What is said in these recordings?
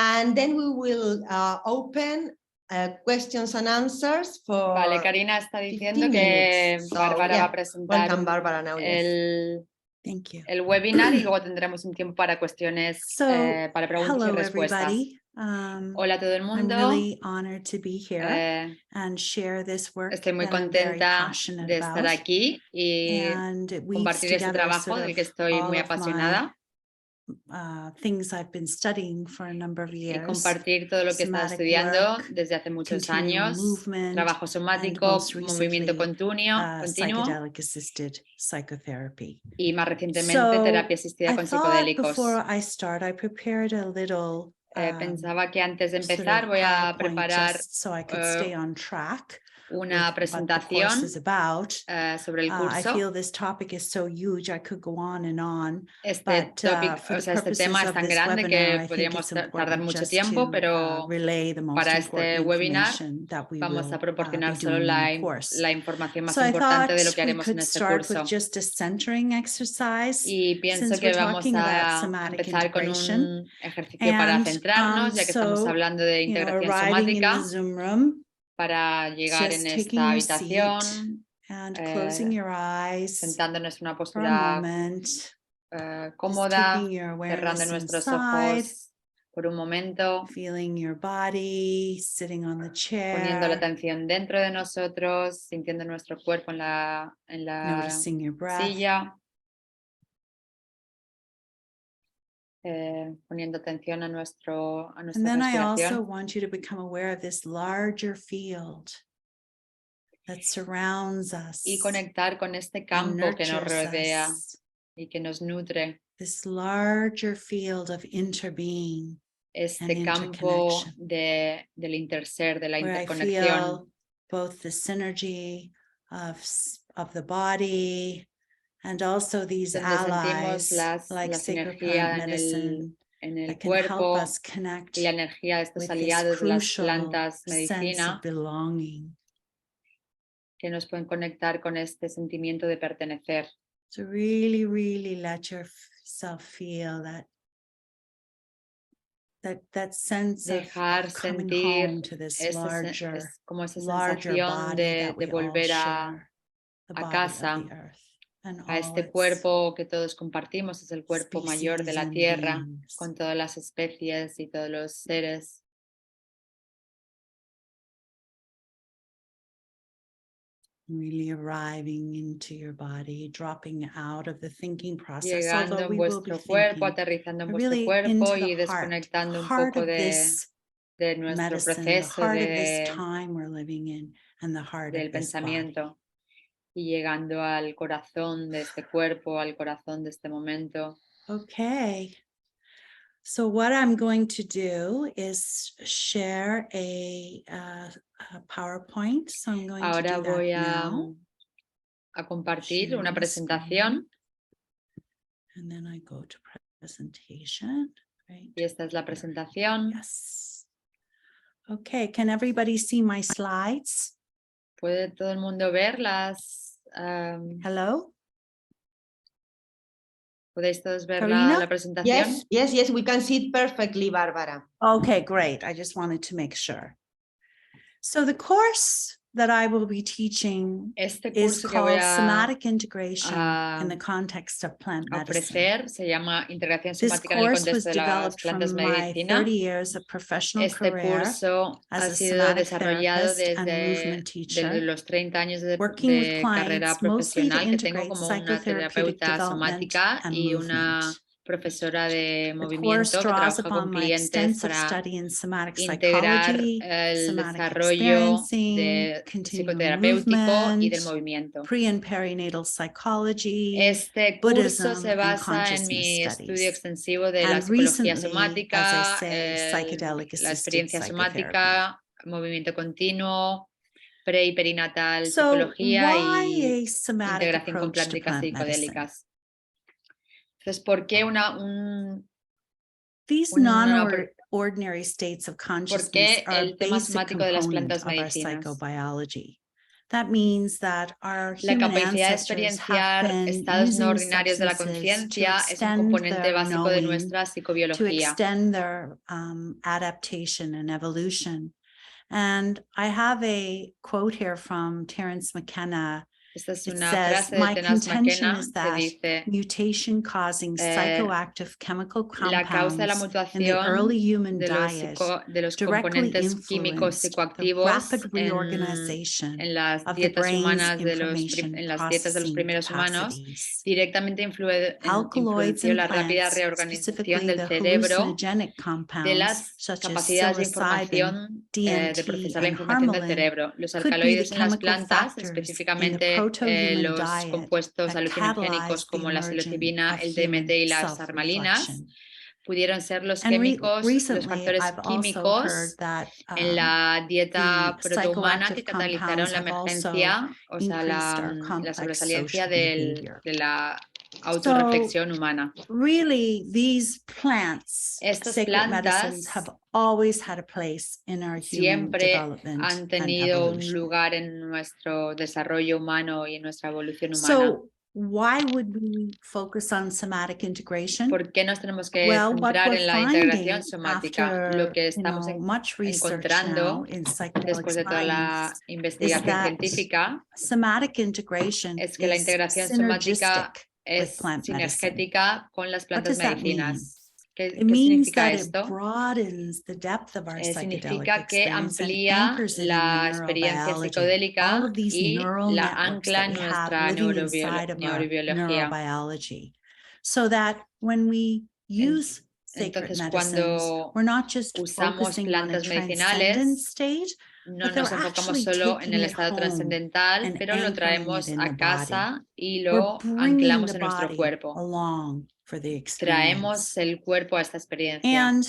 And then we will open questions and answers for Vale, Karina está diciendo 15 que minutes. So, Bárbara yeah. va a presentar Welcome, Barbara, now, yes. el webinar y luego tendremos un tiempo para cuestiones, para preguntas y respuestas. Hola a todo el mundo. I'm really honored to be here and share this work Estoy muy that I'm very contenta passionate de estar about. aquí y And it weaves compartir este together trabajo sort del of que estoy muy all of apasionada. things I've been studying for a number of Y years. compartir todo lo que he estado Somatic estudiando work, desde hace muchos continuum años, movement, trabajo and somático, most movimiento recently, continuo psychedelic assisted psychotherapy. y más recientemente terapia asistida I con thought psicodélicos. before I start, I prepared a little Pensaba que antes de sort empezar of voy a PowerPoint preparar just so I could stay on track una presentación sobre el curso. I feel this topic is so huge, I could go on and on. Este tema es tan grande que podríamos tardar mucho tiempo, pero para este webinar vamos a proporcionar solo la información más importante de lo que haremos en este curso. Y pienso que vamos a empezar con un ejercicio para centrarnos, ya que estamos hablando de integración somática. Para llegar en esta habitación, sentándonos en una postura cómoda, cerrando nuestros ojos por un momento, poniendo la atención dentro de nosotros, sintiendo nuestro cuerpo en la silla, poniendo atención a nuestra respiración. I also want you to become aware of this larger field that surrounds us. Y conectar con este campo que nos rodea y que nos nutre. This larger field of interbeing. Este campo del interser, de la interconexión. Both the synergy of the body. And also these allies, like sacred plant medicine, en el cuerpo y la energía de estos aliados de las plantas medicina que nos pueden conectar con este sentimiento de pertenecer. So really, really let yourself feel that sense dejar of coming sentir home to this larger sensación de volver a casa. A este cuerpo que todos compartimos, es el cuerpo mayor de la Tierra, con todas las especies y todos los seres. Really arriving into your body, dropping out of the thinking process. Llegando en vuestro cuerpo, aterrizando en vuestro cuerpo y desconectando un poco de nuestro proceso del pensamiento. Y llegando al corazón de este cuerpo, al corazón de este momento. Okay. So what I'm going to do is share a PowerPoint. So I'm going Ahora to do that voy now. A compartir una presentación. And then I go to presentation. Right. Y esta es la presentación. Yes. Okay, can everybody see my slides? ¿Puede todo el mundo ver las? Hello? ¿Podéis todos ver la presentación? Yes, we can see it perfectly, Barbara. Okay, great. I just wanted to make sure. So the course that I will be teaching is called Somatic Integration in the context of plant medicine. Se llama integración This somática en el course was contexto de las developed plantas from my medicina. 30 years of professional career curso as ha a sido somatic desarrollado therapist and movement desde teacher, los 30 años de working with carrera clients mostly to profesional que tengo integrate como una psychotherapeutic terapeuta development somática and y movement. una profesora de The movimiento course que draws trabaja con upon my clientes extensive para study in somatic integrar psychology, el somatic desarrollo experiencing, continuum psicoterapéutico y del movement, movimiento. pre and perinatal psychology, Este curso Buddhism, se and basa en mi consciousness estudio studies. extensivo de la And psicología recently, somática, as I say, psychedelic la assisted experiencia psychotherapy. somática, movimiento continuo, pre y perinatal So psicología why y a somatic integración con approach to prácticas plant medicine? psicodélicas. Entonces, ¿por qué These non-ordinary states of consciousness are a el tema basic somático de las component plantas of our medicinas? psychobiology. That means that our La human capacidad de ancestors have experienciar been estados no using ordinarios de la substances to conciencia es un extend componente their básico de knowing, nuestra to psicobiología. extend their adaptation and evolution. And I have a quote here from Terence McKenna. Esta es It una says, frase de my Terence contention McKenna is que that dice mutation-causing psychoactive chemical la causa de la compounds in the early human diet de los directly componentes químicos influenced the psicoactivos rapid reorganization en las of the dietas brain's humanas information en las dietas de los processing primeros humanos capacities. directamente Alkaloids influenció in la rápida plants, reorganización specifically del the cerebro hallucinogenic de compounds las such as capacidades de psilocybin, información DMT, de procesar la and información del harmaline cerebro. Los could be the alcaloides en las chemical plantas, factors in the específicamente proto-human los diet compuestos that alucinogénicos catalyzed the como la emergence psilocibina, of el DMT y human las armalinas, self-reflection. pudieron ser los And químicos, los recently, factores I've also químicos heard that en la dieta the protohumana que psychoactive catalizaron compounds la have also emergencia, o sea, increased our la complex sobresaliencia social behavior. de la So, autorreflexión humana. really, these plants, Estas sacred plantas medicines, have always had a place in our human siempre development han and tenido un evolution. lugar en nuestro desarrollo humano y en nuestra evolución humana. So, why would we focus on somatic integration? ¿Por qué nos tenemos que Well, what centrar we're en la finding integración somática? Lo after que estamos much research encontrando now in psychedelic después de toda la science investigación that científica somatic integration es que la is integración somática synergistic with es plant medicine. sinergética con las What plantas does that mean? medicinas. ¿Qué It means significa that it esto? broadens the depth of our psychedelic Significa que experience and amplía anchors it in the la experiencia neurobiology. psicodélica All of these y neural la networks ancla that en we have nuestra living inside of our neurobiología. neurobiology. So that when we use sacred Entonces, medicines, cuando we're not just usamos focusing on a plantas transcendent medicinales, state, no but they're nos enfocamos actually solo en taking el it estado home trascendental, and pero lo anchoring it traemos in the a body. casa y We're lo bringing anclamos the en nuestro body cuerpo. along for the Traemos experience. el cuerpo a esta experiencia. And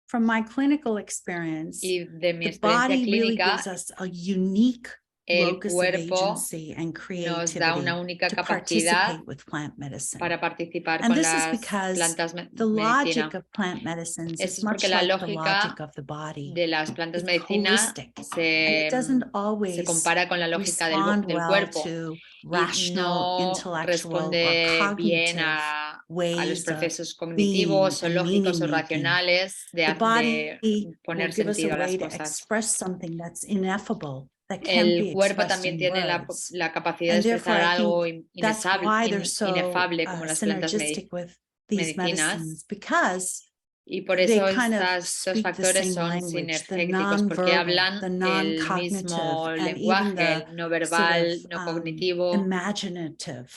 from my clinical experience, Y de mi the experiencia body really clínica, gives us a unique el locus of cuerpo agency and nos da creativity una única to capacidad participate with plant medicine. para participar And con this is las because plantas the logic medicina. of plant medicines Esto is es porque much la like the lógica logic of the body. de las plantas It's medicina holistic, and it doesn't se always compara con la lógica respond del well cuerpo to y rational, no intellectual, or responde bien cognitive a los ways of procesos being cognitivos o and lógicos o meaning making. racionales The de body will poner give us a sentido a las way to cosas. express something that's ineffable, that can't be El cuerpo expressed también in tiene words. la capacidad de And therefore, expresar I think algo that's why they're so inefable como las plantas synergistic with these medicinas. medicines, because Y por they eso kind of estos speak the factores same son language, the sinergéticos porque nonverbal, hablan the el non-cognitive, mismo and even lenguaje, the el no sort verbal, of no cognitivo, imaginative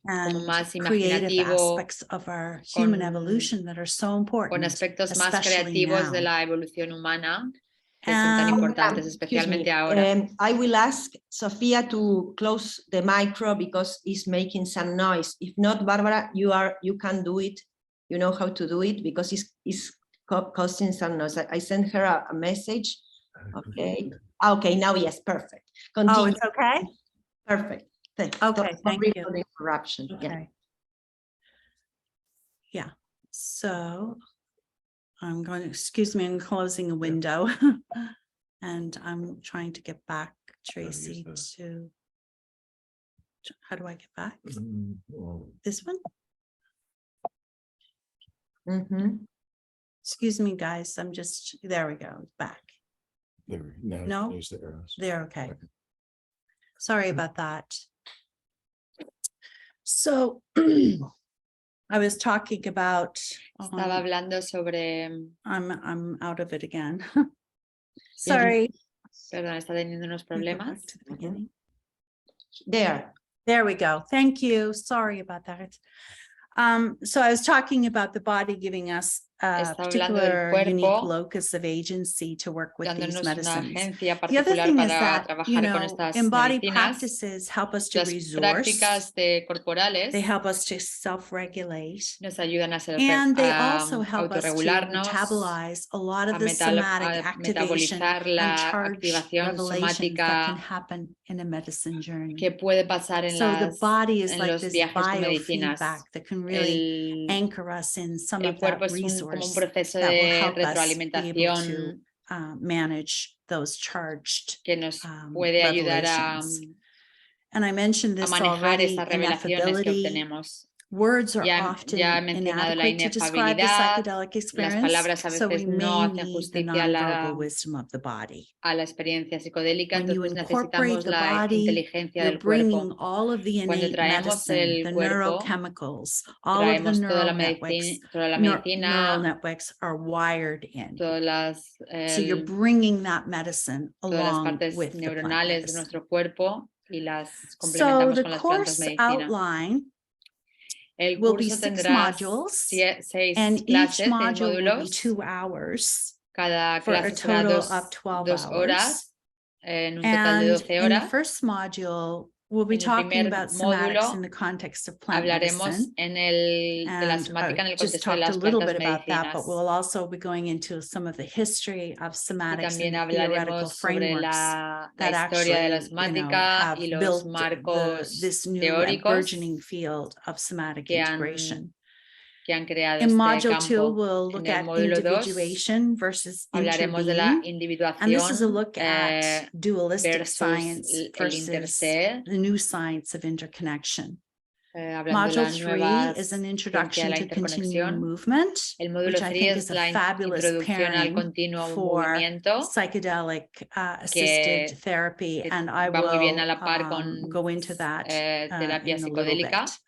como and más creative imaginativo, aspects of our human evolution that are so important, con aspectos más especially creativos now. de la evolución humana que son tan importantes, especialmente ahora. I will ask Sofia to close the micro because it's making some noise. If not, Barbara, you can do it. You know how to do it because it's causing some noise. I sent her a message. Okay. Okay, now yes, perfect. Continue. Oh, it's okay? Perfect. Okay, thank you. The interruption. Okay. Yeah. So I'm going to, excuse me, I'm closing a window and I'm trying to get back, Tracy, to, how do I get back? This one? Excuse me, guys. I'm just, there we go, back. No? There's the arrows. There, okay. Sorry about that. So I was talking about, Estaba hablando sobre, I'm out of it again. Sorry. perdón, está teniendo unos Let me go problemas. back to the beginning. There we go. Thank you. Sorry about that. So I was talking about the body giving us a particular unique locus of agency to work with these medicines. The other thing is that, you know, embodied practices help us to resource. They help us to self-regulate. And they also help us to metabolize a lot of the somatic activation and charge revelations that can happen in a medicine journey. So the body is like this biofeedback that can really anchor us in some of that resource como un proceso that will de help us be able retroalimentación to manage those charged que nos puede ayudar a revelations. And I mentioned this already, esas revelaciones que ineffability. obtenemos. Words are Ya often he mencionado la inadequate to describe the inefabilidad, psychedelic las experience, palabras a so we veces no may hacen need the justicia a nonverbal wisdom of the body. la experiencia psicodélica, When you entonces incorporate necesitamos the la body, inteligencia you're del bringing cuerpo. all of the Cuando innate traemos medicine, el the cuerpo, neurochemicals, all of the traemos toda neural la networks, medicina, neural networks are wired in. todas So you're bringing that medicine todas las along partes with the plant neuronales de medicine. nuestro cuerpo y las So complementamos the con las plantas course medicina. outline El will be curso 6 tendrá modules, 6 and each clases, 6 module will be módulos. 2 hours Cada for a clase será total of 12 2 hours. horas, en un total de And 12 in the horas. first module, we'll be En el talking primer about somatics módulo in the context of plant hablaremos medicine. de la And somática en I el just contexto de talked a las little plantas bit about that, medicinas. but we'll also be going into some of the history of Y somatics también and the theoretical hablaremos sobre frameworks la that historia de la actually, somática have y los built marcos this new and teóricos burgeoning field of somatic integration. que han creado In este module 2, campo. we'll look En el at módulo 2 individuation versus hablaremos de la interbeing. And this is a individuación look at dualistic versus science el versus interser. the new science of interconnection. Hablando de Module la 3 nueva is an ciencia de introduction la to continuum interconexión. movement, El módulo which I 3 think es is a la fabulous introducción al pairing continuo for movimiento, psychedelic assisted therapy, que and I va muy bien a will la par con go into that terapia in a little psicodélica. bit.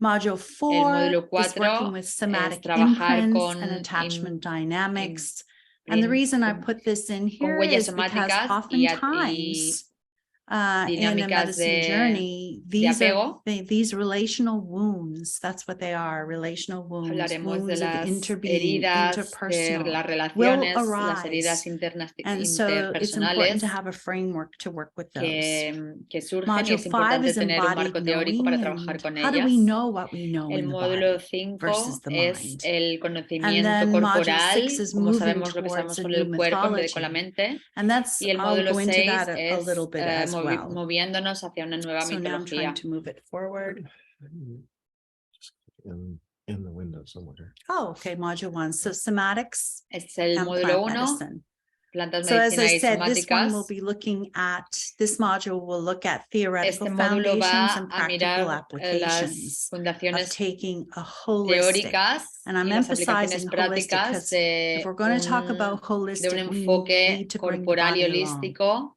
Module El 4 módulo is working 4 with es somatic trabajar imprints con and attachment dynamics. And the reason I put this in here huellas is because somáticas oftentimes in a dinámicas medicine journey, de these relational wounds, that's what they are, relational wounds, Hablaremos wounds de of las interbeing, heridas, de interpersonal, las will relaciones, las heridas arise. And so it's important interpersonales to have a framework to work with those. que surgen y Module es 5 importante is tener un embodied marco teórico knowing, para and trabajar con how do we ellas. know what we know El in the módulo body 5 versus the es mind. el And conocimiento then module corporal, 6 is cómo moving sabemos lo que towards sabemos a con new el cuerpo en vez de con la mythology. mente. And that's, Y el I'll módulo go into 6 that a es little bit as well. moviéndonos hacia una nueva So now I'm trying mitología. to move it forward. In the window somewhere. Oh, okay, module 1. So somatics Es el and módulo plant 1, medicine. plantas, So as medicina I y said, this one somáticas. will be looking at, this module will look at theoretical Este módulo foundations va and a practical mirar applications las of fundaciones taking a holistic. teóricas And I'm y las aplicaciones emphasizing holistic prácticas because if we're going to talk about de un holistic, we enfoque need to bring the corporal y body along. holístico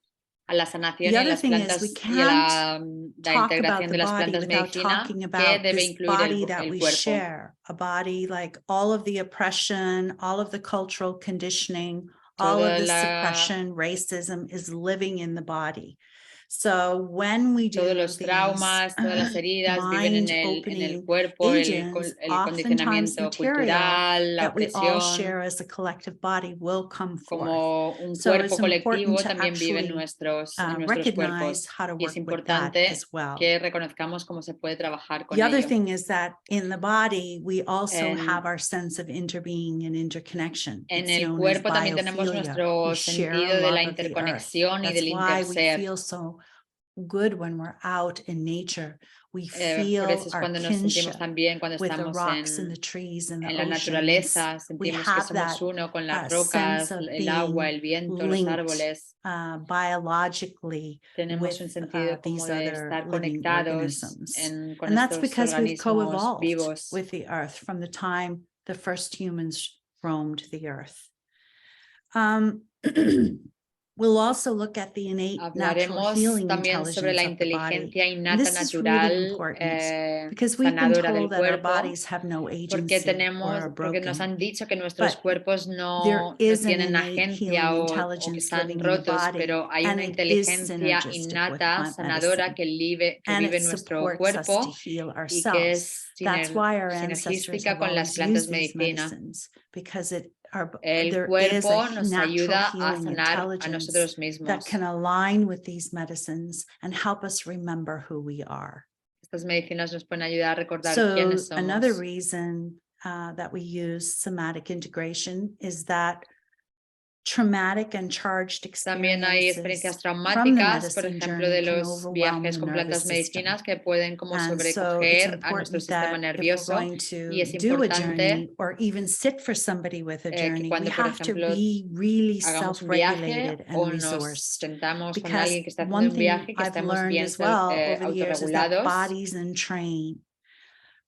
a la sanación The y a other las thing is plantas we y a la talk about integración the de las body plantas without medicina talking que about debe this incluir body that el we cuerpo. share, a body like all of the oppression, all of the cultural conditioning, all of the suppression, racism is living in the body. So when we do todos los traumas, todas las heridas viven en el cuerpo, el condicionamiento cultural, la that we all opresión, share as a collective body will come forth. como un So cuerpo it's colectivo important to también vive en actually nuestros cuerpos. recognize how to Y es work with that importante as well. que reconozcamos cómo se puede trabajar con The other ello. thing is that in the body, we also have our sense of interbeing and interconnection. En It's el known cuerpo as también tenemos biophilia. nuestro We share a sentido de la love of the earth. interconexión y That's del why we interser. feel so good when we're out in nature. We Por feel eso es our cuando nos sentimos kinship tan bien cuando with the estamos rocks and the trees and the en la oceans. naturaleza, We sentimos que have somos that uno con las sense rocas, of el agua, being el viento, los linked árboles. biologically Tenemos with un sentido como these de other estar living conectados organisms. con And that's estos because we've organismos co-evolved vivos. with the earth from the time the first humans roamed the earth. We'll also look at the innate natural Hablaremos healing también sobre la intelligence of the body. inteligencia And innata this is really natural, important because we've been sanadora del told that our cuerpo, bodies have no agency or are porque nos broken. han dicho que nuestros But cuerpos There no is an tienen innate agencia healing o que intelligence están living in the rotos, body, pero hay and una it is inteligencia synergistic with innata, plant sanadora medicine, que and vive it en nuestro supports us to cuerpo heal y que ourselves. es That's why our ancestors sinergística have con las always plantas used these medicina. medicines, because El there is cuerpo a nos natural ayuda a healing sanar a intelligence nosotros that mismos. can align with these medicines and help us remember who we are. Estas medicinas nos pueden ayudar a recordar So quiénes somos. another reason that we use somatic integration is that traumatic and charged También hay experiencias experiences from the traumáticas, por medicine ejemplo, de journey can los overwhelm viajes the con plantas nervous system. medicinas que pueden como And so it's sobrecoger a nuestro important sistema that if we're nervioso, going y to es do a importante journey or even sit for somebody with a que journey, we cuando, por have to ejemplo, be really hagamos un viaje self-regulated and o nos resourced. sentamos con Because alguien que está haciendo one un thing viaje, que I've estemos learned bien as well over the years is that autorregulados.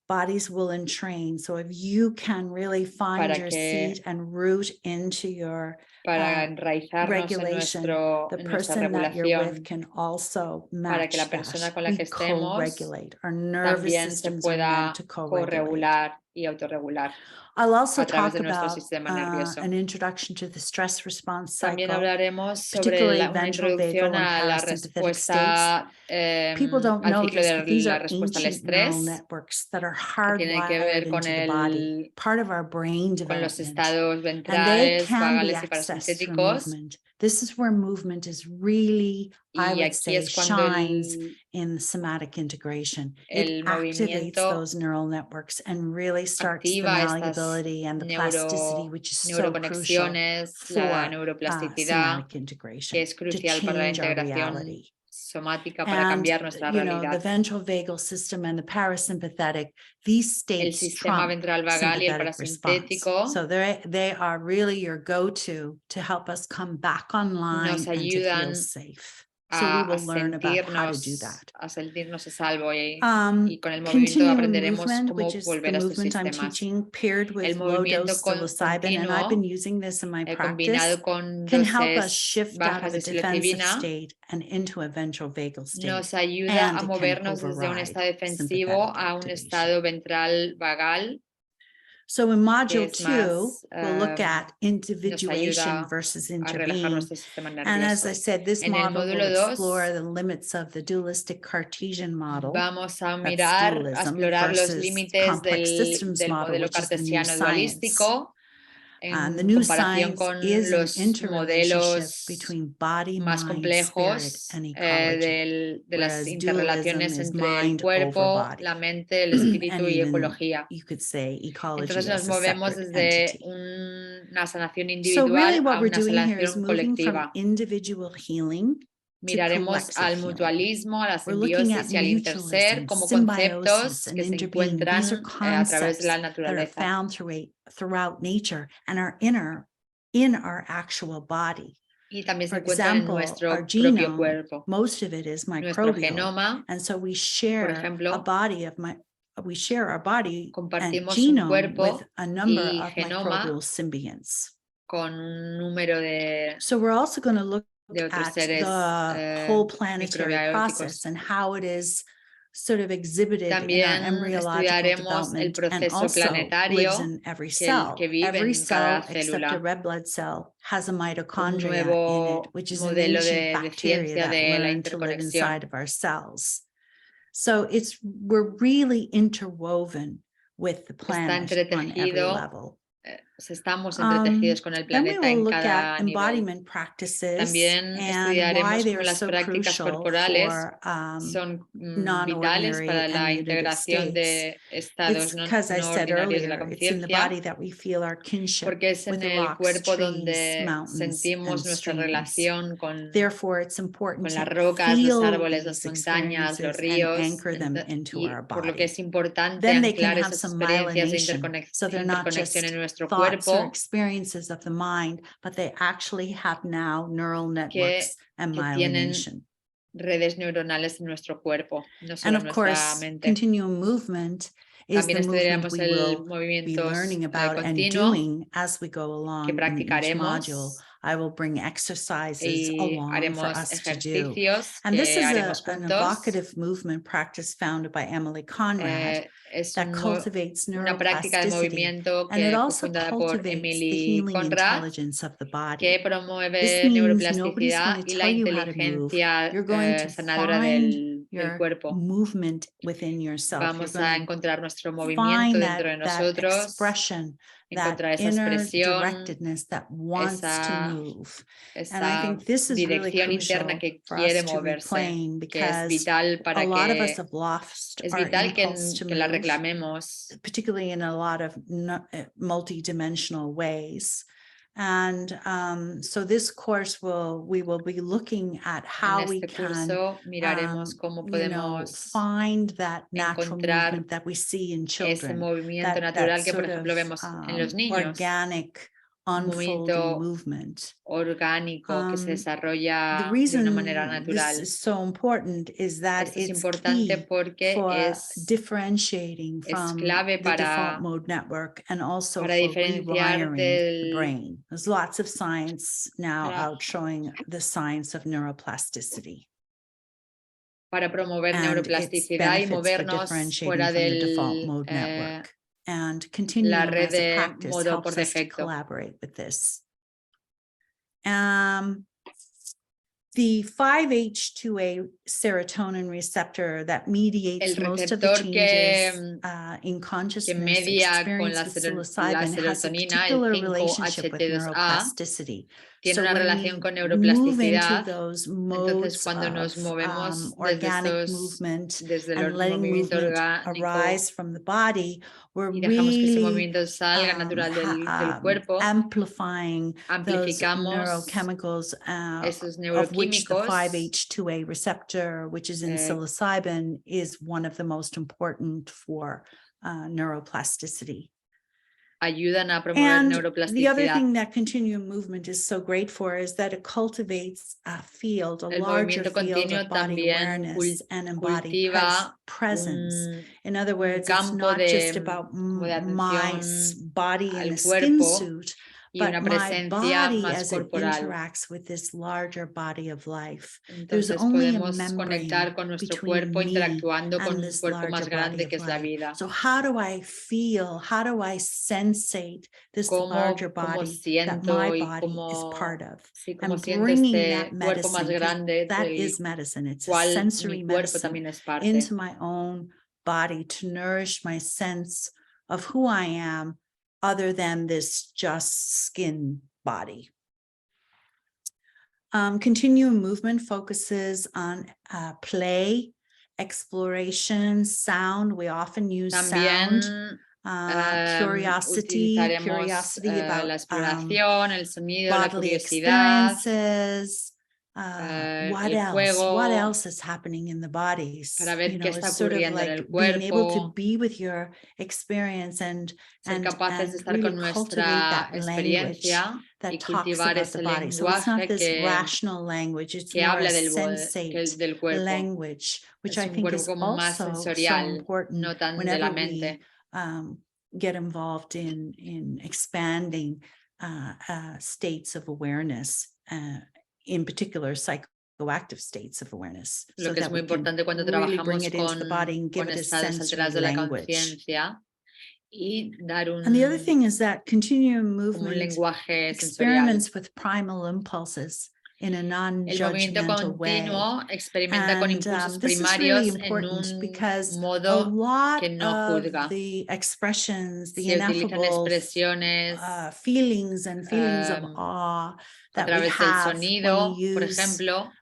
bodies will entrain. So if you can really find your seat and root into your para enraizarnos regulation, the en nuestra person that you're with regulación, can also para que match la persona that. con la We que estemos co-regulate. Our nervous también se systems are pueda meant to co-regulate. corregular y autorregular I'll also a través talk de nuestro about sistema nervioso. an introduction to the stress response También cycle, hablaremos sobre particularly una ventral, introducción vagal, and a la parasympathetic states. respuesta People don't al know ciclo this, de but these la are respuesta al ancient neural estrés, networks that are que tiene que ver hardwired into the body, part of our brain con los development. estados And they ventrales, can be vagales y accessed through parasintéticos. movement. This is where movement is really, I Y would aquí say, es cuando shines in the somatic integration. It el activates movimiento those neural networks and really starts the activa estas malleability and the plasticity, which is so crucial neuroconexiones, for la neuroplasticidad, somatic integration, que es to crucial para la change our integración reality. somática, para And, cambiar nuestra you know, the realidad. ventral vagal system and the parasympathetic, these El states sistema trump ventral vagal y el sympathetic response. parasintético So they are really your go-to to help us come back online nos and to feel ayudan safe. So we will learn about how to do that. a sentirnos a salvo y con el movimiento Continuum aprenderemos movement, cómo which is the volver a estos movement I'm sistemas. teaching, paired El with low dose movimiento psilocybin, and I've been continuo using this in my practice, combinado con can help us dosis shift out bajas of a de defensive psilocibina, state and into a ventral vagal state. nos ayuda And a it can movernos desde un override estado defensivo sympathetic a un activation. estado ventral vagal. So in module es 2, más, we'll look at nos individuation ayuda versus a relajar interbeing. nuestro sistema And as nervioso. I said, this En el model will módulo 2 explore the limits of the dualistic Cartesian model. vamos a That's mirar, a dualism explorar los versus límites complex systems del model, modelo which is the new cartesiano science. dualístico And the en new comparación science con is an los interrelationship modelos between body, más mind, spirit, complejos and ecology. de las Whereas interrelaciones dualism is entre el mind cuerpo, over body. la mente, el espíritu And y even, ecología. you could say, ecology Entonces nos as a movemos separate desde entity. una sanación So really individual what a we're una doing here is sanación moving from colectiva. individual healing to Miraremos collective al healing. mutualismo, a la We're looking at simbiosis y al interser mutualism, como symbiosis, conceptos and que se interbeing. encuentran These are a través de concepts la that are naturaleza. found throughout nature and are in our actual body. Y también se For encuentran en example, nuestro our propio genome, cuerpo. most of it is Nuestro microbial, genoma, and so we por share ejemplo, we share our body and compartimos un genome cuerpo with a number y of genoma microbial symbionts. con un número de So we're also going to look otros at seres the whole planetary microbióticos. process and how it is sort of exhibited in our También embryological estudiaremos el development and proceso also planetario lives in every que cell. vive Every en cell cada except a célula. red blood cell has a Un mitochondria in nuevo it, which is an modelo ancient de bacteria ciencia that de la learned to live interconexión. inside of our cells. So we're really interwoven with the planet on every entretejido, level. Estamos entretejidos con el Then we planeta will en look cada at nivel. embodiment practices También and estudiaremos why cómo they're las so prácticas crucial corporales for son vitales non-ordinary para la and mutative integración states. de estados It's no because I said ordinarios de la earlier, it's in the conciencia, body that we feel our kinship porque es with en the el rocks, cuerpo trees, donde mountains, sentimos and nuestra streams. relación con Therefore, it's important las to rocas, los feel árboles, las these montañas, los experiences and ríos, anchor them into y our por lo que body. es importante Then they can anclar have esas some experiencias de myelination, so they're not interconexión just en nuestro thoughts or cuerpo, experiences of the mind, but they actually have now neural que networks and tienen myelination. redes neuronales en nuestro cuerpo, no And solo en of nuestra course, mente. continuum movement is También the movement estudiaremos we el will be movimiento learning about and continuo doing as we go que along in each practicaremos module. I will bring exercises y along for haremos us to do. ejercicios And this que is haremos an juntos. evocative movement practice founded by Emily Conrad Es that cultivates una práctica de neuroplasticity, movimiento and it que fue also fundada por cultivates the Emily healing Conrad, intelligence of the que body. This promueve means nobody's going neuroplasticidad to y la tell you how to move. inteligencia You're going to sanadora find del your cuerpo. movement within yourself. You're Vamos a going to encontrar nuestro movimiento find dentro de that nosotros, expression, that encontrar esa inner expresión, directedness that wants to esa, move. And I esa think this is really dirección crucial interna que for quiere us to moverse, reclaim, que es because vital a para lot of us que have lost es our vital impulse to que la move, reclamemos, particularly in a lot of multidimensional ways. And so this course we will be looking at how we can miraremos cómo podemos find that natural encontrar movement that we see in ese children, movimiento natural que por ejemplo vemos en los niños, organic un unfolding movimiento movement. orgánico que se The desarrolla de reason una manera this natural. is so important is that Esto es it's importante key porque for es differentiating from clave the para default mode network and also for diferenciar rewiring the brain. There's lots of science now out showing the science of neuroplasticity. Para promover and neuroplasticidad y its benefits for movernos differentiating fuera from the default del mode network. And continuing la red as a de practice modo helps por us to defecto. collaborate with this. The 5-H2A serotonin receptor that mediates most of the changes in consciousness experienced with psilocybin has a particular relationship with neuroplasticity. Tiene una relación con neuroplasticidad. Entonces, cuando nos movemos desde el movimiento orgánico arise from the body, we're y dejamos que ese really movimiento salga natural del cuerpo, amplifying those neurochemicals of which the 5-H2A receptor, which is in psilocybin, is one of the most important for neuroplasticity. Ayudan a promover And neuroplasticidad. the other thing that continuum movement is so great for is that it cultivates a field, a larger field of body awareness and embodied presence. In other words, it's not just about my body in a skin suit, but my body as it interacts with this larger body of life. There's only a membrane between me and this larger body of life. So how do I feel? How do I sensate this larger body that my body is part of? And bringing that medicine, that is medicine. It's a sensory medicine into my own body to nourish my sense of who I am, other than this just skin body. Continuum movement focuses on play, exploration, sound. We often use sound, curiosity about la exploración, el sonido, la bodily curiosidad, experiences. What else is happening in the bodies? Para ver qué está it's sort of ocurriendo like en el being able to cuerpo, be with your experience and capaces de estar really con cultivate nuestra that language experiencia that y talks cultivar about the body. So it's not this rational language, it's que more habla a del cuerpo. language, which Es I think is also sensorial, so important no tan whenever de la mente. we get involved in expanding states of awareness, in particular psychoactive states of awareness. Lo que es muy importante cuando trabajamos con estados alterados de la conciencia y dar and the other thing is that continuum movement lenguaje experiments with primal impulses in a non-judgmental way. Experimenta con impulsos primarios en un modo que no juzga. The expressions, the Se utilizan expresiones, feelings of awe that a través we have del sonido, when we use, por ejemplo,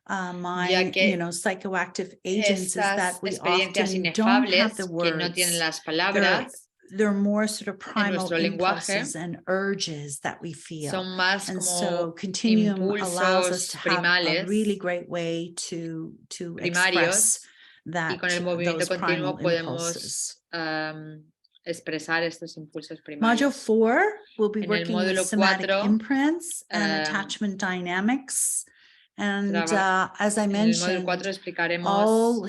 ya que, psychoactive agents, is that we often don't have the words. Que no tienen las palabras. They're more sort of primal impulses and urges that we feel. Son más and como so continuum allows us to have a really great way to express that, y con el movimiento those primal continuo impulses. Podemos expresar estos impulsos primarios. Module 4 will be working with somatic 4, imprints and attachment dynamics. And as I mentioned, all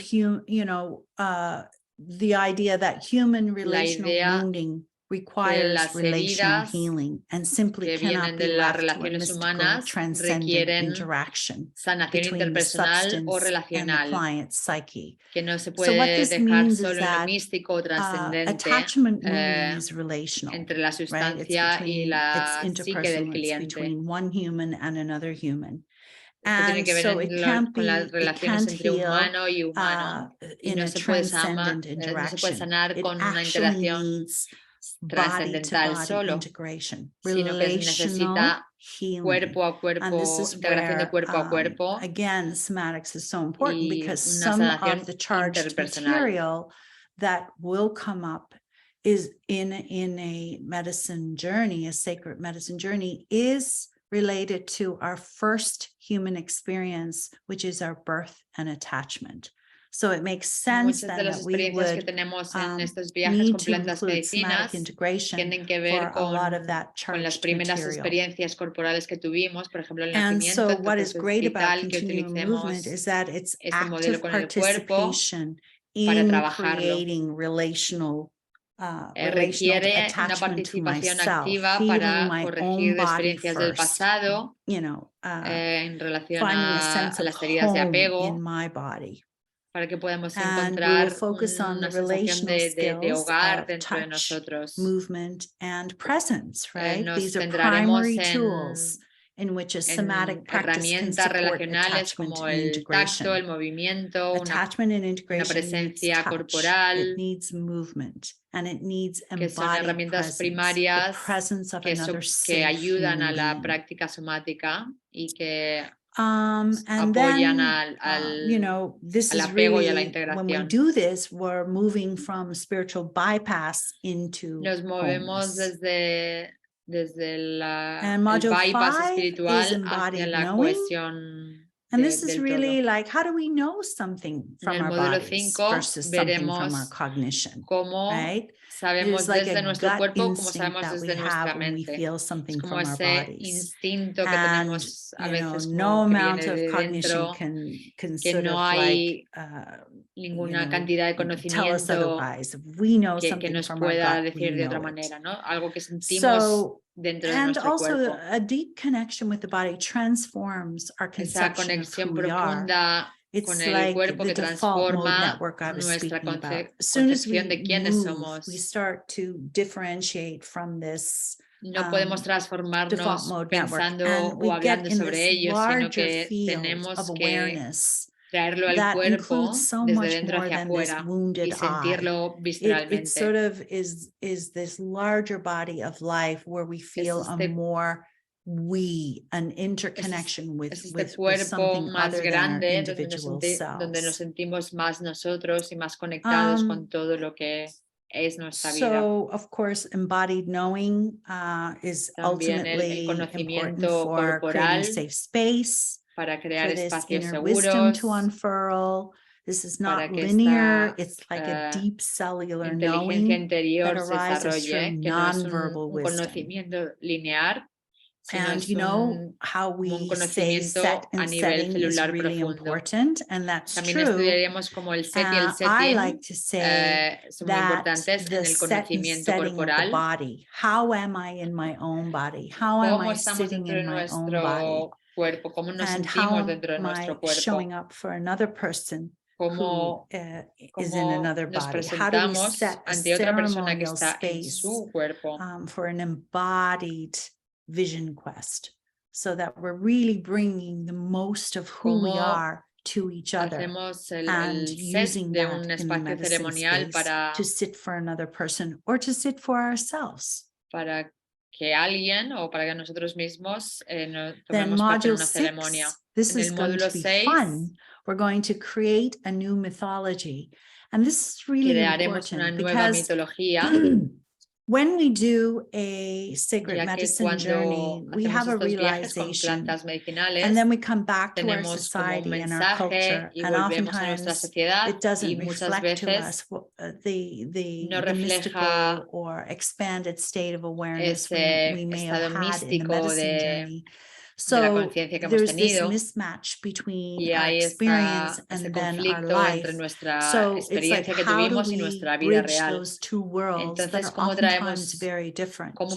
the idea that human relational wounding requires relational healing and simply cannot be left to a mystical, transcendent interaction between the substance and the client's psyche. Que no se So what this means is that attachment wounding is relational, entre la sustancia y la psique del cliente. It's between one human and another human. And so it can't be, it can't heal in a transcendent interaction. It actually needs body-to-body integration, relational healing. Cuerpo a cuerpo, and this is where, again, somatics is so important because some of the charged material that will come up is in a medicine journey, a sacred medicine journey, is related to our first human experience, which is our birth and attachment. So it makes sense then that we would need to include somatic integration for a lot of that charged material. And so what is great about continuum movement is that it's active participation in creating relational attachment to myself, feeling my own body first, you know, finding a sense of home in my body. Para que podamos and we will focus on the relational skills of touch, movement, and presence, right? These are primary tools in which a somatic practice can support attachment and integration. Tacto, el movimiento, attachment and integration needs touch, corporal, it needs movement, and it needs embodied presence, the presence of another safe ayudan a la being. práctica somática y que and then, you know, this is really, when we do this, we're moving from spiritual bypass into Nos movemos desde and module 5 is embodied knowing. And this is really like, how do we know something from our bodies versus something from our cognition, right? Sabemos like desde nuestro cuerpo, como sabemos desde nuestra mente. We feel something es como from our bodies. Instinto que tenemos a veces no amount of cognition can sort no of like ninguna cantidad de conocimiento tell us otherwise. We know something que nos from pueda our gut, decir de otra it. manera, ¿no? Algo que sentimos dentro de nuestro also cuerpo. A deep connection with the body transforms our conception of who we are. It's like the default mode network I was speaking about. As soon as we move, we start to differentiate from this no podemos transformarnos pensando o hablando sobre ello, sino que tenemos que traerlo al cuerpo desde dentro hacia afuera y sentirlo visceralmente. It sort of is this larger body of life where we feel a more an interconnection with something other than our individual selves. Donde nos sentimos más nosotros y más conectados con todo lo que es nuestra vida. So, of course, embodied knowing is ultimately important for creating safe space, para crear espacios seguros, wisdom to unfurl. This is not linear. It's like a deep cellular knowing that arises from nonverbal wisdom. Conocimiento lineal. And you know how we say set and setting is really important, and that's true. I like to say that the set and setting of the body. How am I in my own body? How am I sitting in my own body? And how am I showing up for another person who is in another body? How do we set a ceremonial space for an embodied vision quest, so that we're really bringing the most of who we are to each other and using that in the medicine space to sit for another person or to sit for ourselves. Para que alguien o para que nosotros mismos tomemos parte en una ceremonia. This is going to be fun. We're going to create a new mythology, and this is really important because when we do a sacred medicine journey, we have a realization, and then we come back to our society and our culture, and oftentimes it doesn't reflect to us the mystical or expanded state of awareness we may have had in the medicine journey. So there's this mismatch between our experience and then our life. So it's like, how do we bridge those two worlds that are oftentimes very different? So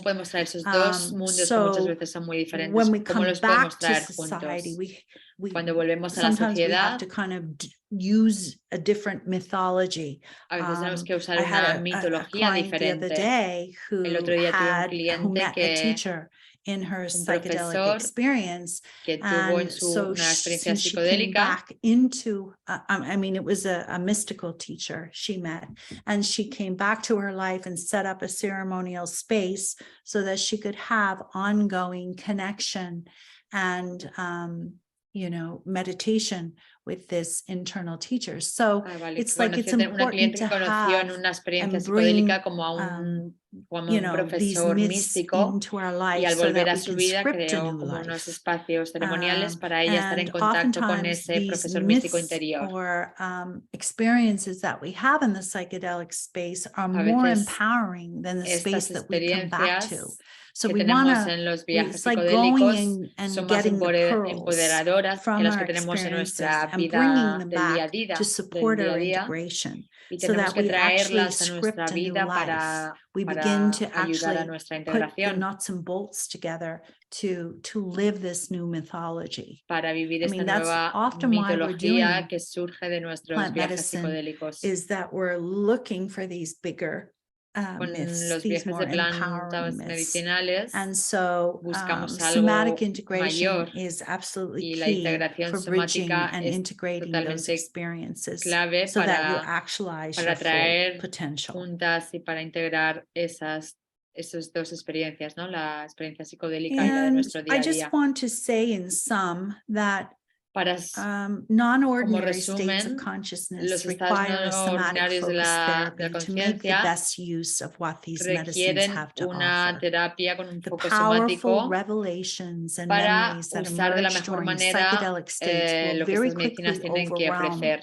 when we come back to society, sometimes we have to kind of use a different mythology. I had a client the other day who met a teacher in her psychedelic experience, and so since she came back into, I mean, it was a mystical teacher she met, and she came back to her life and set up a ceremonial space so that she could have ongoing connection and, you know, meditation with this internal teacher. So vale. it's like it's Una important cliente to que conoció en have una experiencia and bring, psicodélica como a un you know, these profesor myths místico, into our y life al so volver that a we su can vida script a creó new como unos life. espacios ceremoniales para ella estar en And contacto con oftentimes ese these profesor místico myths interior. or experiences that we have in the psychedelic space are A more veces empowering than the space estas that we come back to. experiencias So que we tenemos want en los to, viajes it's like going psicodélicos and son más getting the pearls empoderadoras que from las our que tenemos en experiences nuestra and bringing vida them del día a back día, to support del día our a día, integration. y So tenemos that que we actually traerlas a nuestra script a new vida life. We begin to ayudar a actually nuestra put the integración, nuts and bolts together to live this new mythology. para vivir I esta mean, that's nueva often why we're mitología doing que surge de nuestros plant viajes medicine, psicodélicos. is that we're looking for these bigger Con myths, los these viajes more de empowering plantas myths. medicinales, And so buscamos somatic algo integration mayor, is absolutely y la key integración for bridging somática and es integrating those totalmente experiences clave so that you para actualize your para full traer potential. juntas y para integrar esas dos experiencias, ¿no? La experiencia psicodélica y la de And nuestro día I a just día. want to say in sum that Para non-ordinary states of resumen, consciousness los estados require a no somatic ordinarios de focus la therapy to make the conciencia best use of what these medicines requieren have to una offer. terapia con un The foco powerful somático revelations and para memories that usar de la emerge mejor during manera psychedelic states will lo que very estas medicinas quickly tienen que overwhelm ofrecer.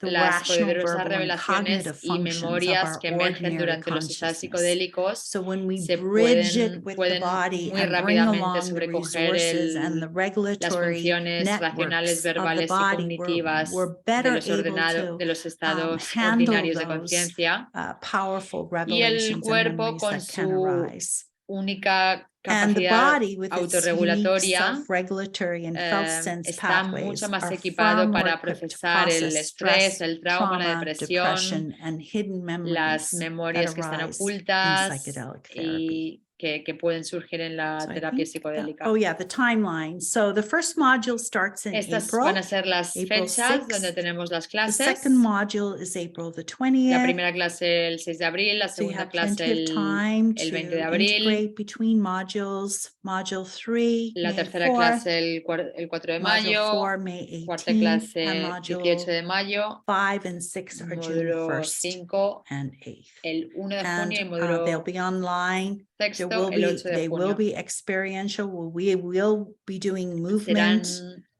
the Las rational, poderosas verbal, and revelaciones cognitive y functions of memorias our que emergen ordinary durante los estados consciousness. psicodélicos So when we se bridge it with the pueden body muy and bring rápidamente along the sobrecoger resources and the las regulatory funciones racionales, networks of the verbales y body, cognitivas we're de better los, able de los to estados handle ordinarios de those conciencia, powerful y el revelations and cuerpo memories con that can su arise. única And the capacidad body with its unique autorregulatoria self-regulatory and felt sense está pathways mucho más are equipado far more para equipped to procesar el process estrés, stress, el trauma, la trauma, depresión, depression, and hidden las memories that memorias que están arise in ocultas psychedelic therapy. y que pueden surgir en la So I terapia think psicodélica. oh yeah, the timeline. So the first module starts in Estas April. van a ser las April fechas 6th. donde tenemos las The clases. second module is April the 20th. La primera clase el 6 de abril, la So you segunda have clase plenty of time el 20 de to abril, integrate between modules. Module 3, la May tercera 4th. clase el 4 de Module mayo, 4, May cuarta 18th, clase and 18 module de mayo, 5 and 6 are June módulo 1st 5 and 8th. el 1 de junio y And módulo they'll be online. There sexto will el be, 8 de they will junio. be experiential. We will be doing Serán movement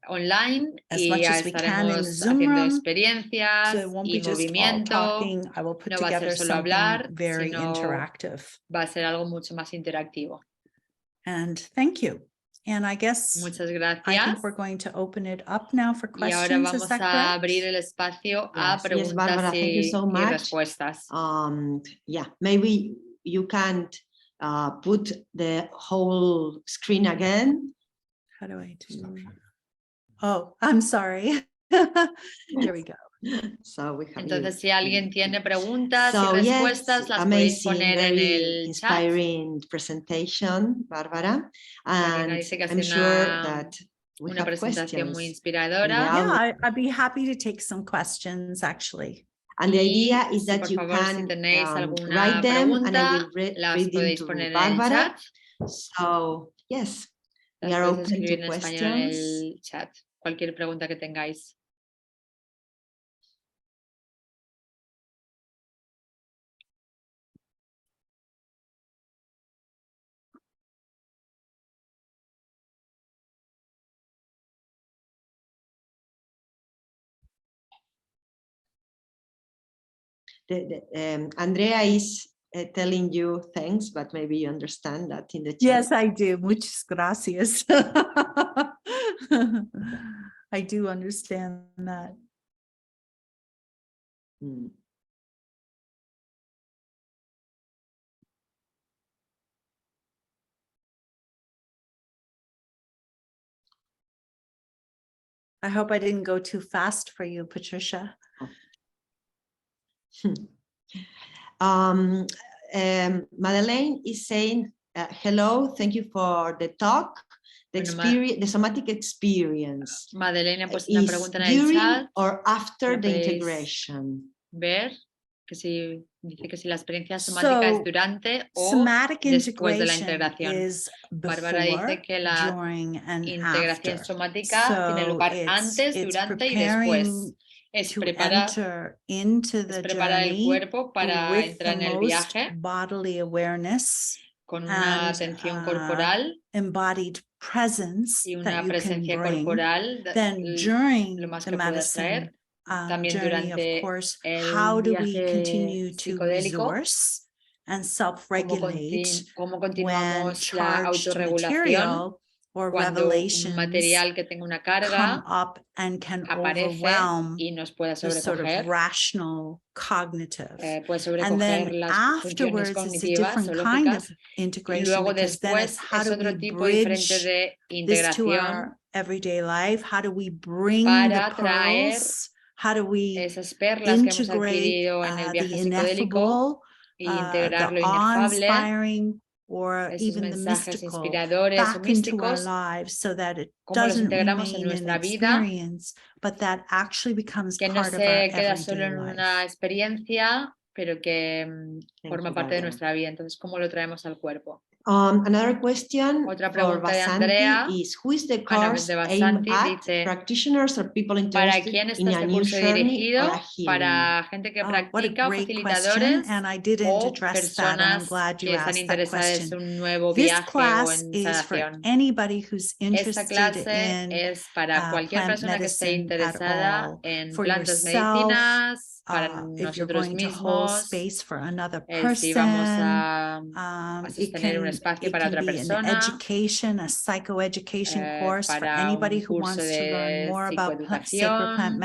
online as y much ya as we can in the estaremos Zoom haciendo room. experiencias So it won't y be just all movimiento. talking. I will put No va a ser together solo something hablar, very sino interactive. va a ser algo mucho más interactivo. And thank you. And I guess Muchas I gracias. think we're going to open it up now for Y ahora questions. Is vamos that a correct? abrir el espacio a Yes, preguntas Barbara, thank you so y much. respuestas. Yeah, maybe you can put the whole screen again. How do I Stop do? sharing. Oh, I'm sorry. Here we go. So we have Entonces, you. si alguien tiene preguntas So, y yes, respuestas, las podéis amazing, poner en very el chat. inspiring presentation, Barbara. Marina And dice que I'm hace sure that we una have presentación muy questions. inspiradora. Yeah, I'd be happy to take some questions actually. And the idea is Sí, that por you favor, si can tenéis alguna write them and I will pregunta, las read them podéis to poner en el Barbara. chat. So, yes, we Las are podéis open escribir to en español en questions. el chat. Cualquier pregunta que tengáis. Andrea is telling you thanks, but maybe you understand that in the chat. Yes, I do. Muchas gracias. I do understand that. Mm. I hope I didn't go too fast for you, Patricia. Madeleine is saying, hello, thank you for the talk. The experience, the somatic experience. Madeleine ha puesto una pregunta en el during chat. or after ¿La the podéis integration? ver? que si dice que si la experiencia somática es durante o después de la integración. Bárbara dice que la integración somática tiene lugar antes, durante y después. Es preparar el cuerpo para entrar en el viaje con una atención corporal y una presencia corporal lo más que puedas traer. También durante el viaje psicodélico, cómo continuamos la autorregulación cuando un material que tenga una carga aparece y nos pueda sobrecoger, puede sobrecoger las funciones cognitivas o lógicas, y luego después es otro tipo diferente de integración para traer esas perlas que hemos adquirido en el viaje psicodélico e integrar lo inefable, esos mensajes inspiradores o místicos, cómo los integramos en nuestra vida, que no se queda solo en una experiencia, pero que forma parte de nuestra vida. Entonces, ¿cómo lo traemos al cuerpo? Another question Otra for pregunta de Andrea, is, who is the course de aimed Basanti, at dice, practitioners or people ¿para interested quién está in a este new curso journey dirigido? or a healing? ¿Para gente que practica, facilitadores o personas que están interesadas en un nuevo viaje o en sanación? Esta clase es para cualquier persona que esté interesada en plantas medicinas, para nosotros mismos, si vamos a sostener un espacio para otra persona, para un curso de psicoeducación,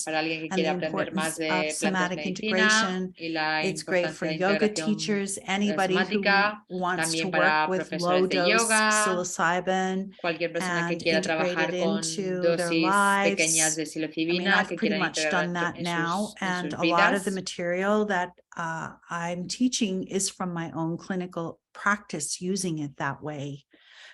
para alguien que quiera aprender más de plantas medicina y la importancia de integración somática, también para profesores de yoga, cualquier persona que quiera trabajar con dosis pequeñas de psilocibina que quieran integrar en sus vidas. I'm teaching is from my own clinical practice using it that way.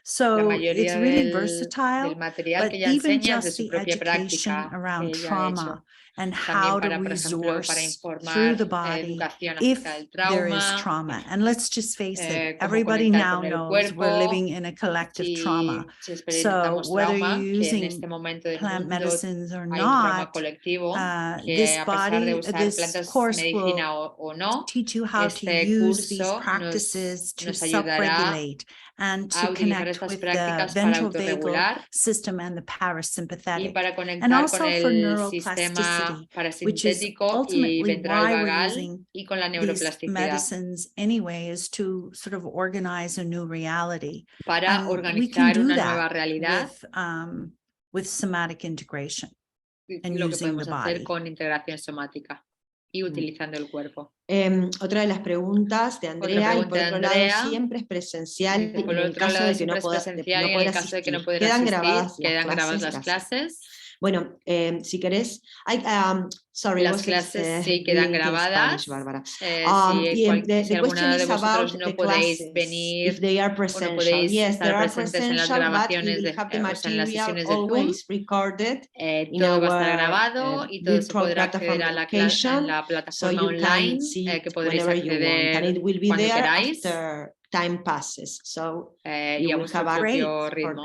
So it's really versatile, but even just the education around trauma and how to resource through the body if there is trauma. And let's just face it, everybody now knows we're living in a collective trauma. So whether you're using plant medicines or not, this course will teach you how to use these practices to self-regulate and to connect with the ventral vagal system and the parasympathetic, and also for neuroplasticity, which is ultimately why we're using these medicines anyway, is to sort of organize a new reality. And we can do that with somatic integration and using the body. Con integración somática y utilizando el cuerpo. Otra de las preguntas de Andrea, y por otro lado siempre es presencial, y en el caso de que no pueda quedan grabadas las clases. Bueno, si querés, las clases sí quedan grabadas. Si alguna de vosotros no podéis venir o no podéis estar presentes en las grabaciones, en las sesiones de Zoom, todo va a estar grabado y todo se podrá acceder a la clase en la plataforma online que podréis acceder cuando queráis y a vuestro propio ritmo.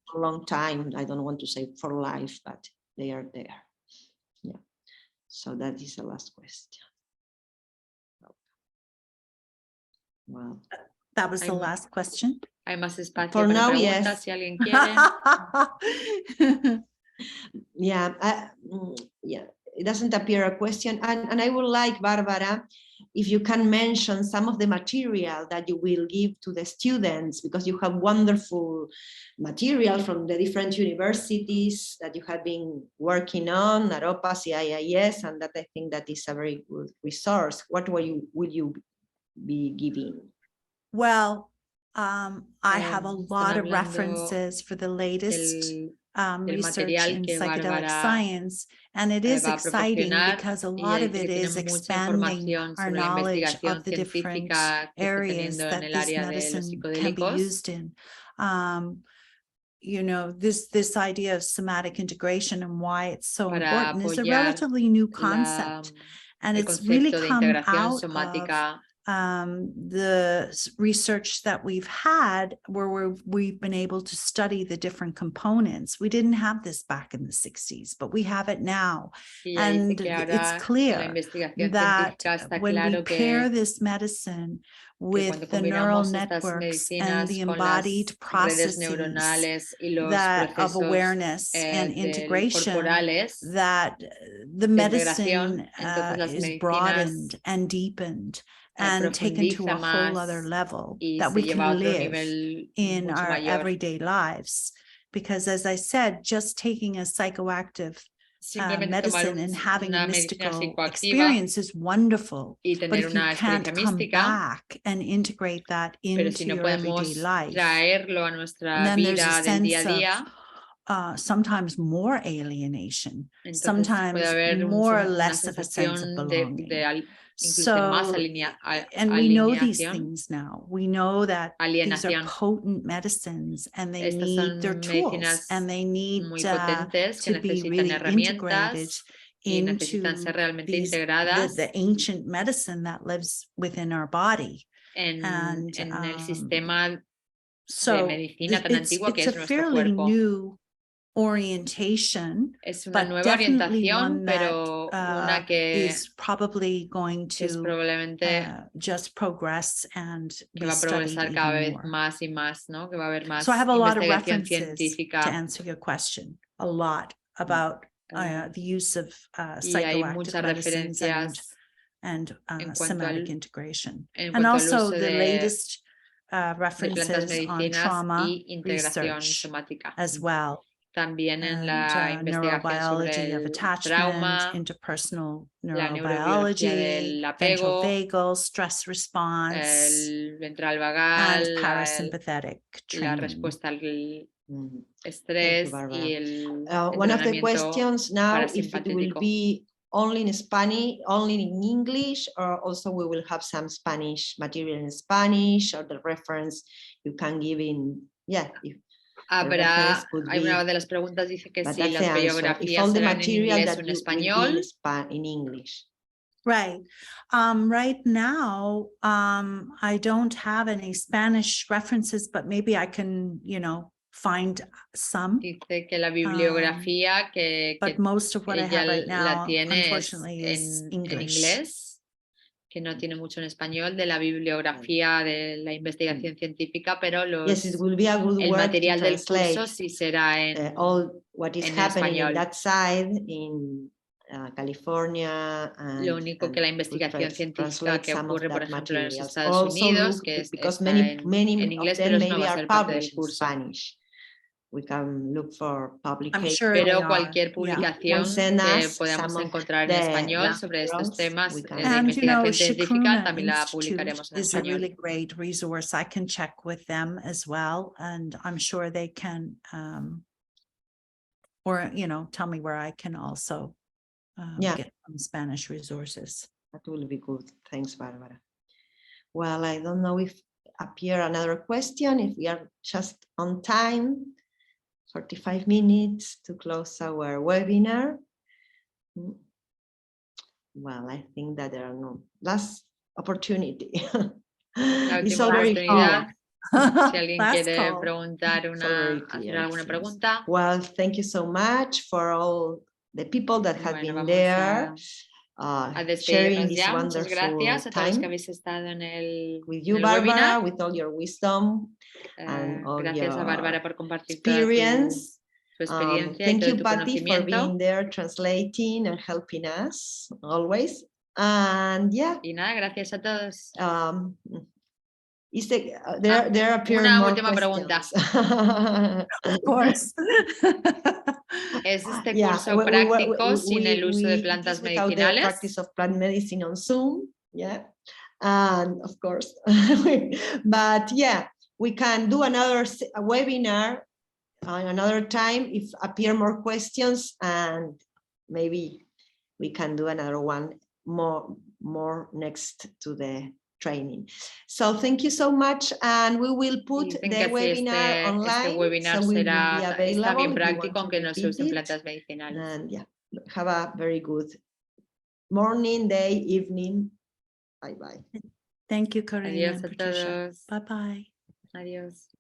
For a long time, I don't want to say for life, but they are there. Yeah. So that is the last question. Wow. That was the last question. Hay más espacio for para now, preguntas, yes. Si alguien quiere. Yeah, it doesn't appear a question, and I would like, Barbara, if you can mention some of the material that you will give to the students, because you have wonderful material from the different universities that you have been working on, Naropa, CIIS, and that I think that is a very good resource. What will you be giving? Well, I have a lot of references for the latest research in psychedelic science, and it is exciting because a lot of it is expanding our knowledge of the different areas that this medicine can be used in. you know, this idea of somatic integration and why it's so important is a relatively new concept. And it's really come out of the research that we've had where we've been able to study the different components. We didn't have this back in the 60s, but we have it now. And it's clear that when we pair this medicine with the neural networks and the embodied processes that of awareness and integration, that the medicine is broadened and deepened and taken to a whole other level that we can live in our everyday lives. Because as I said, just taking a psychoactive medicine and having a mystical experience is wonderful, but if you can't come back and integrate that into your everyday life, then there's a sense of sometimes more alienation, sometimes more or less of a sense of belonging. So, and we know these things now. We know that these are potent medicines and they need their tools and they need to be really integrated into the ancient medicine that lives within our body. And so it's a fairly new orientation, but definitely one that is probably going to just progress and be studied even more. So I have a lot of references to answer your question, a lot about the use of psychoactive medicines and somatic integration, and also the latest references on trauma research as well. También en la neurobiology of attachment, interpersonal neurobiology, ventral vagal, stress response, el ventral vagal, and parasympathetic training. La respuesta al estrés y el one of the questions now, if it will be only in Spanish, only in English, or also we will have some Spanish material in Spanish, or the reference you can give in, hay una de las preguntas dice que si las bibliografías serán en inglés o en español. In English. Right. Right now, I don't have any Spanish references, but maybe I can, find some. Dice que la bibliografía but most of what I have right now, la tiene unfortunately, is en English. Inglés, que no tiene mucho en español, de la bibliografía de la investigación científica, pero el material del curso sí será en all what is en happening español. In that side in California. Lo único que la investigación científica que ocurre, por ejemplo, en los Estados also Unidos, que because está many en inglés, of them pero maybe no va a are ser parte del published in curso. Spanish. We can look for publications. Sure pero cualquier publicación que podamos encontrar en español sobre estos temas de investigación científica también la publicaremos en español. Is a really great resource. I can check with them as well, and I'm sure they can, or tell me where I can also get some Spanish resources. That will be good. Thanks, Barbara. Well, I don't know if appear another question, if we are just on time. 45 minutes to close our webinar. Well, I think that there are no last opportunity. It's already clear. Si alguien quiere preguntar hacer alguna pregunta. Well, thank you so much for all the people that have been there. Sharing this wonderful Muchas gracias a todos los que habéis estado with you, Barbara, with all your wisdom and all gracias your a Bárbara por compartir experience. Tu experiencia Thank y todo you, tu Patty, for conocimiento. being there, translating and helping us always. And Y nada, gracias a todos. There appear una more última questions. Pregunta. Of course. ¿Es este curso práctico sin el uso de plantas medicinales? The practice of plant medicine on Zoom, and of course, but we can do another webinar another time if appear more questions, and maybe we can do another one more next to the training. So thank you so much, and we will put the webinar online. Este webinar so está bien práctico, aunque no se usen plantas medicinales. And yeah, have a very good morning, day, evening. Bye bye. Thank you, Karina. Adiós a todos. Bye bye. Adiós.